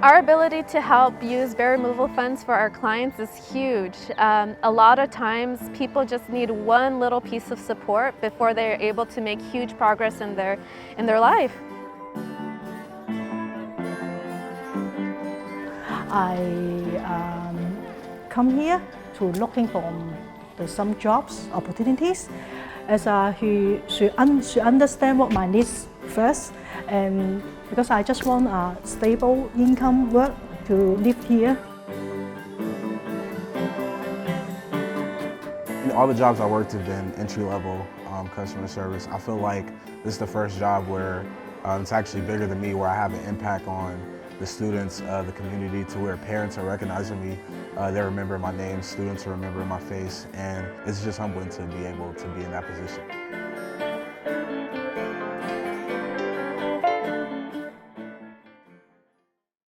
Our ability to help use bear removal funds for our clients is huge. A lot of times people just need one little piece of support before they're able to make huge progress in their life. I come here to looking for some jobs opportunities, as he should understand what my needs first, and because I just want a stable income work to live here. All the jobs I worked have been entry-level customer service. I feel like this is the first job where it's actually bigger than me, where I have an impact on the students, the community, to where parents are recognizing me. They remember my name, students are remembering my face, and it's just humbling to be able to be in that position.